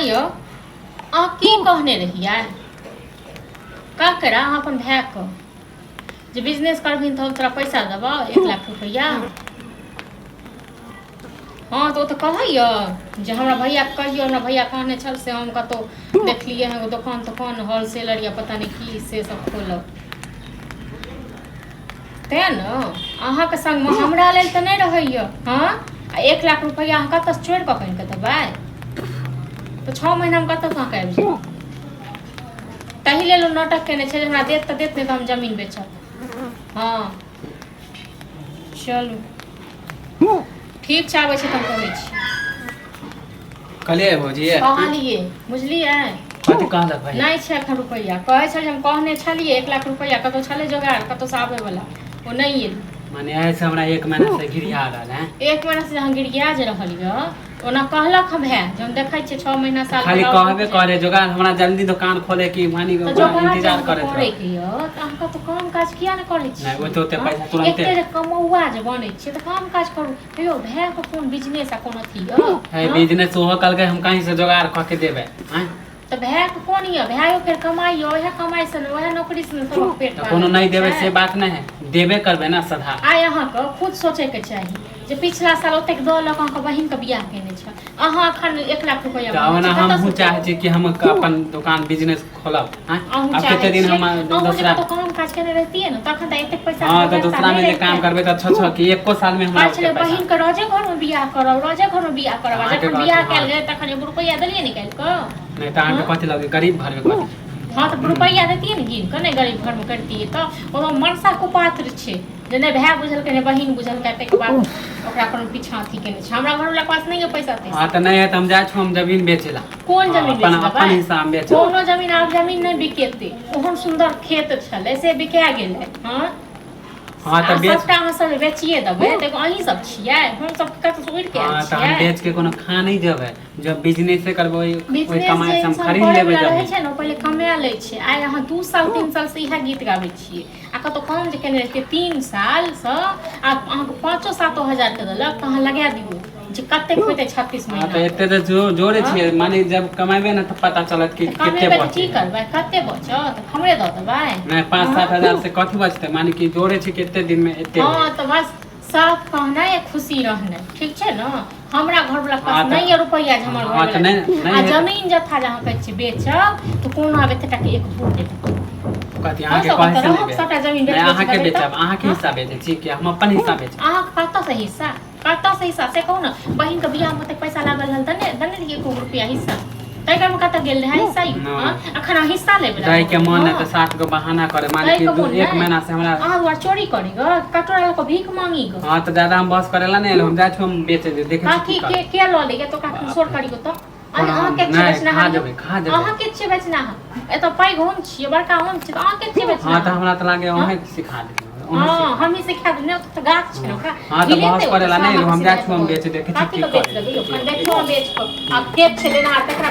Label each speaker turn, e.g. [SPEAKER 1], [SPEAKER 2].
[SPEAKER 1] यो अहाँ की कहने रहिए का करा अहाँ अपन भाई को जे बिजनेस करबिन तो तोरा पैसा देबो 1 लाख रुपया। हाँ तो कहैया जे हमरा भैया कहियो हमरा भैया कहने छल से हम कतौ देखलिए हैं दुकान होलसेलर या पता नहीं की से सब खोलब तें न अहाँ के संग में हमरा लेल तो नहीं रहैया। हाँ 1 लाख रुपया अहाँ कतऽ चोरि कऽ कनि कऽ देबै तो 6 महीना में कतऽ अहाँके आबि जायत। तही लेल ओ नाटक केने छै जे हमरा देत तऽ देत नहीं तो हम जमीन बेचब। हाँ चलू ठीक छै आबै छै तऽ कहै छी
[SPEAKER 2] कले भौजी
[SPEAKER 1] कहलिए बुझलिए
[SPEAKER 2] कथि कहलक भाई
[SPEAKER 1] नहीं छै एखन रुपया कहै छै जे हम कहने छलिए 1 लाख रुपया कतौ छलै जोगाड़ कतौ से आबै वाला ओ नहीं एल
[SPEAKER 2] माने ऐसे हमरा 1 महीना से गिरिया रहल है
[SPEAKER 1] 1 महीना से जहाँ गिरिया जे रहल य ओना कहलक हम है जब देखै छियै 6 महीना साल
[SPEAKER 2] खाली कहबे करे जोगाड़ हमरा जल्दी दुकान खोले की मानी इंतजार करे
[SPEAKER 1] करे के य त अहाँ तो काम काज किया न करै छी
[SPEAKER 2] नहीं वो तो ओते पैसा तुरंते
[SPEAKER 1] एते कमौआ जे बनै छै त काम काज करू यो भाई को कोन बिजनेस आ कोन अथी य
[SPEAKER 2] है बिजनेस ओहो कल के हम कहीं से जोगाड़ क के देबे हैं
[SPEAKER 1] तो भाई को कोन य भाइयो फिर कमाई ओहे कमाई से ओहे नौकरी से सब पेट
[SPEAKER 2] कोनो नहीं देबे से बात नहीं है देबे करबे ना सदा
[SPEAKER 1] आय अहाँ के खुद सोचे के चाहिए जे पिछला साल ओतेक 2 लाख अहाँ के बहिन के बियाह केने छ अहाँ अखन 1 लाख रुपया
[SPEAKER 2] जाओ ना हम चाहे छी कि हम अपन दुकान बिजनेस खोलब हैं अब कितने दिन हम दूसरा
[SPEAKER 1] तो काम काज करने रहती है ना तखन त एतेक पैसा
[SPEAKER 2] हां तो दूसरा में जे काम करबे त छ कि एको साल में हमरा
[SPEAKER 1] चले बहिन के रोजे घर में बियाह करब रोजे घर में बियाह करब जखन बियाह कैल गेल तखन 1 रुपया देलिए निकाल के
[SPEAKER 2] नहीं त अहाँ के कथि लगे गरीब घर में कथि
[SPEAKER 1] हाँ तो रुपया देती है ना गिन के नहीं गरीब घर में करती है तो वो मनसा कुपात्र छे जे नहीं भाई बुझल के नहीं बहिन बुझल के तक बाद ओकरा कोनो पीछा अथी केने छ हमरा घर वाला पास नहीं है पैसा ते
[SPEAKER 2] हां त नहीं है त हम जाय छु हम जमीन बेचेला
[SPEAKER 1] कोन जमीन बेचबा
[SPEAKER 2] अपन हिसाब बेच
[SPEAKER 1] कोनो जमीन आप जमीन नहीं बिकेते ओहन सुंदर खेत छले से बिका गेलै हां
[SPEAKER 2] हां त बेच
[SPEAKER 1] सबटा हम सब बेचिए देबै देखो अहीं सब छियै हम सब कत से उड़ के
[SPEAKER 2] हां
[SPEAKER 1] छियै
[SPEAKER 2] त हम बेच के कोनो खा नहीं देबै जब बिजनेस से करबै ओइ कमाई से हम
[SPEAKER 1] बिजनेस
[SPEAKER 2] खरीद लेबै जब
[SPEAKER 1] रहै छै न पहिले कमा लै छै आइ अहाँ 2 साल 3 साल से इहा गीत गाबै छियै आ कतो काम जे केने रहै 3 साल से आ अहाँ के 5-7 हजार के देलक त अहाँ लगा दियौ जे कते होते 36 महीना
[SPEAKER 2] त एते त जोड़े छियै माने जब कमाबे न त पता चलत कि केते बचे
[SPEAKER 1] की करबै कते बचत हमरे द देबै
[SPEAKER 2] नहीं 5-7 हजार से कथि बचते माने कि जोड़े छी केते दिन में एते
[SPEAKER 1] हां त बस साफ कहना है खुशी रहना ठीक छै न हमरा घर वाला पास नहीं है रुपया जे हमर घर वाला आ जमीन जथा जहां कहै छी बेचब त कोन आबे एते टका 1 फुट देत
[SPEAKER 2] कथि अहाँ के कहे से लेबे
[SPEAKER 1] सबटा जमीन बेच
[SPEAKER 2] अहाँ के बेचब अहाँ के हिस्सा बेचै छी कि हम अपन हिस्सा बेचब
[SPEAKER 1] अहाँ कतऽ से हिस्सा से कहू न बहिन के बियाह में तक पैसा लागल हल दने दिए 1 रुपया हिस्सा तैका में कतऽ गेल रहे हिस्सा अखन हिस्सा लेबे
[SPEAKER 2] जाय के मन है त 7 गो बहाना करे माने कि 1 महीना से हमरा
[SPEAKER 1] अहाँ दुआर चोरी करी ग कटोरा ल के भीख मांगी ग
[SPEAKER 2] हां त ज्यादा हम बस करेला नहीं हम जाय छु हम बेचे दे देखे
[SPEAKER 1] छी के ल ले तो का सोर करी गो त अहाँ के छै बेचना
[SPEAKER 2] खा देबै
[SPEAKER 1] अहाँ के छै बेचना ए त पैघ होन छी बड़का होन छी अहाँ के छै बेचना
[SPEAKER 2] हां त हमरा त लागे अहाँ सिखा दे
[SPEAKER 1] हां हम ही सिखा देने त गाछ छै न
[SPEAKER 2] हां त बस करेला नहीं हम जाय छु हम बेचे देखे छी की करे
[SPEAKER 1] देखो बेच को अब खेत छै लेना तकरा